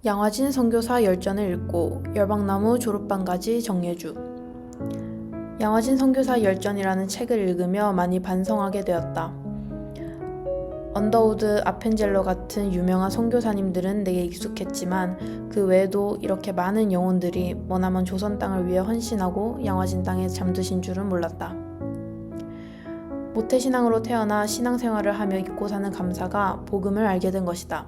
양화진 선교사 열전을 읽고 열방나무 졸업반까지 정예주. 양화진 선교사 열전이라는 책을 읽으며 많이 반성하게 되었다. 언더우드 아펜젤러 같은 유명한 선교사님들은 내게 익숙했지만 그 외에도 이렇게 많은 영혼들이 머나먼 조선 땅을 위해 헌신하고 양화진 땅에 잠드신 줄은 몰랐다. 모태신앙으로 태어나 신앙생활을 하며 잊고 사는 감사가 복음을 알게 된 것이다.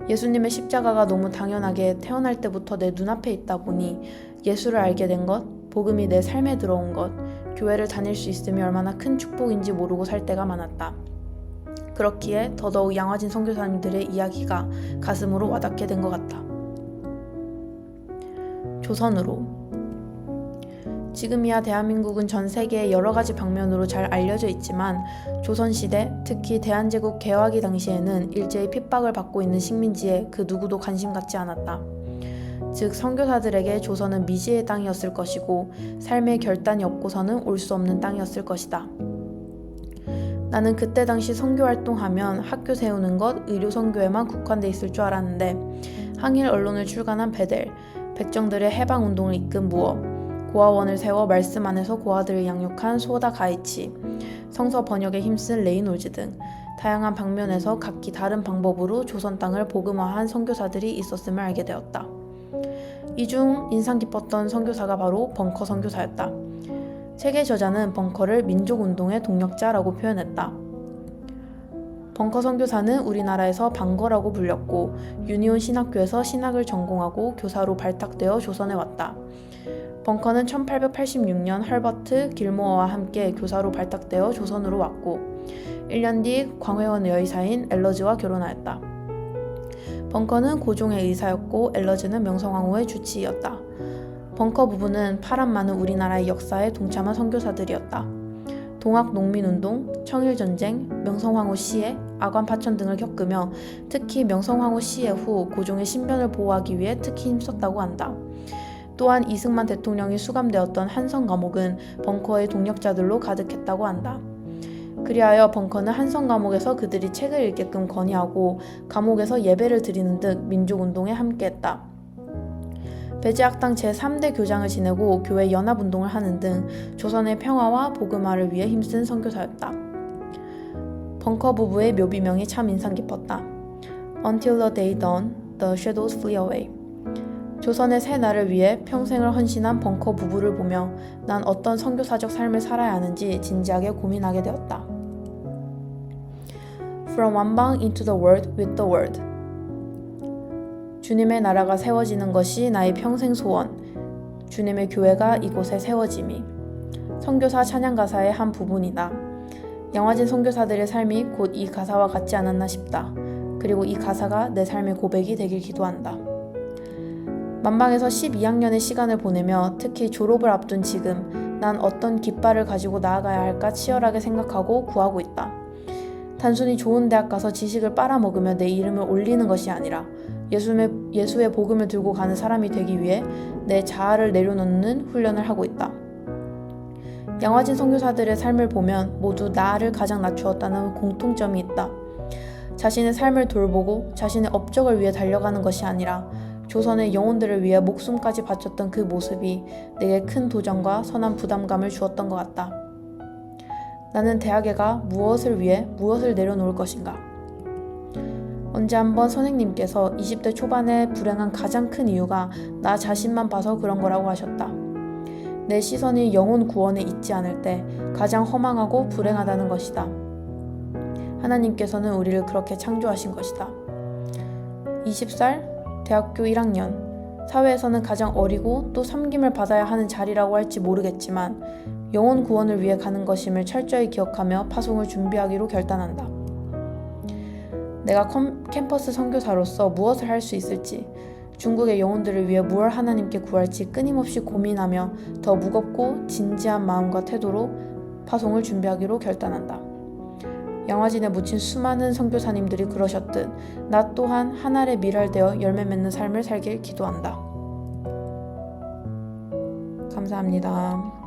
예수님의 십자가가 너무 당연하게 태어날 때부터 내 눈앞에 있다 보니 예수를 알게 된 것, 복음이 내 삶에 들어온 것, 교회를 다닐 수 있음이 얼마나 큰 축복인지 모르고 살 때가 많았다. 그렇기에 더더욱 양화진 선교사님들의 이야기가 가슴으로 와닿게 된 것 같다. 조선으로. 지금이야 대한민국은 전 세계의 여러 가지 방면으로 잘 알려져 있지만 조선시대, 특히 대한제국 개화기 당시에는 일제히 핍박을 받고 있는 식민지에 그 누구도 관심 갖지 않았다. 즉 선교사들에게 조선은 미지의 땅이었을 것이고 삶의 결단이 없고서는 올 수 없는 땅이었을 것이다. 나는 그때 당시 선교활동하면 학교 세우는 것, 의료선교에만 국한돼 있을 줄 알았는데 항일 언론을 출간한 베델, 백정들의 해방운동을 이끈 무어, 고아원을 세워 말씀 안에서 고아들을 양육한 소다 가이치, 성서 번역에 힘쓴 레이놀즈 등 다양한 방면에서 각기 다른 방법으로 조선 땅을 복음화한 선교사들이 있었음을 알게 되었다. 이 중 인상 깊었던 선교사가 바로 벙커 선교사였다. 책의 저자는 벙커를 민족운동의 동력자라고 표현했다. 벙커 선교사는 우리나라에서 방거라고 불렸고 유니온 신학교에서 신학을 전공하고 교사로 발탁되어 조선에 왔다. 벙커는 1886년 헐버트 길모어와 함께 교사로 발탁되어 조선으로 왔고 1년 뒤 광회원 여의사인 엘러즈와 결혼하였다. 벙커는 고종의 의사였고 엘러즈는 명성황후의 주치의였다. 벙커 부부는 파란 많은 우리나라의 역사에 동참한 선교사들이었다. 동학농민운동, 청일전쟁, 명성황후 시해, 아관파천 등을 겪으며 특히 명성황후 시해 후 고종의 신변을 보호하기 위해 특히 힘썼다고 한다. 또한 이승만 대통령이 수감되었던 한성 감옥은 벙커의 동력자들로 가득했다고 한다. 그리하여 벙커는 한성 감옥에서 그들이 책을 읽게끔 건의하고 감옥에서 예배를 드리는 듯 민족운동에 함께했다. 배제학당 제3대 교장을 지내고 교회 연합운동을 하는 등 조선의 평화와 복음화를 위해 힘쓴 선교사였다. 벙커 부부의 묘비명이 참 인상 깊었다. Until the day dawn, the shadows flee away. 조선의 새 날을 위해 평생을 헌신한 벙커 부부를 보며 난 어떤 선교사적 삶을 살아야 하는지 진지하게 고민하게 되었다. From one bang into the world with the word. 주님의 나라가 세워지는 것이 나의 평생 소원. 주님의 교회가 이곳에 세워짐이. 선교사 찬양가사의 한 부분이다. 양화진 선교사들의 삶이 곧 이 가사와 같지 않았나 싶다. 그리고 이 가사가 내 삶의 고백이 되길 기도한다. 만방에서 12학년의 시간을 보내며 특히 졸업을 앞둔 지금 난 어떤 깃발을 가지고 나아가야 할까 치열하게 생각하고 구하고 있다. 단순히 좋은 대학 가서 지식을 빨아먹으며 내 이름을 올리는 것이 아니라 예수의 복음을 들고 가는 사람이 되기 위해 내 자아를 내려놓는 훈련을 하고 있다. 양화진 선교사들의 삶을 보면 모두 나를 가장 낮추었다는 공통점이 있다. 자신의 삶을 돌보고 자신의 업적을 위해 달려가는 것이 아니라 조선의 영혼들을 위해 목숨까지 바쳤던 그 모습이 내게 큰 도전과 선한 부담감을 주었던 것 같다. 나는 대학에 가 무엇을 위해 무엇을 내려놓을 것인가? 언제 한번 선생님께서 20대 초반에 불행한 가장 큰 이유가 나 자신만 봐서 그런 거라고 하셨다. 내 시선이 영혼 구원에 있지 않을 때 가장 허망하고 불행하다는 것이다. 하나님께서는 우리를 그렇게 창조하신 것이다. 20살? 대학교 1학년, 사회에서는 가장 어리고 또 섬김을 받아야 하는 자리라고 할지 모르겠지만 영혼 구원을 위해 가는 것임을 철저히 기억하며 파송을 준비하기로 결단한다. 내가 캠퍼스 선교사로서 무엇을 할 수 있을지, 중국의 영혼들을 위해 무엇을 하나님께 구할지 끊임없이 고민하며 더 무겁고 진지한 마음과 태도로 파송을 준비하기로 결단한다. 양화진에 묻힌 수많은 선교사님들이 그러셨듯 나 또한 한 알의 밀알되어 열매 맺는 삶을 살길 기도한다. 감사합니다.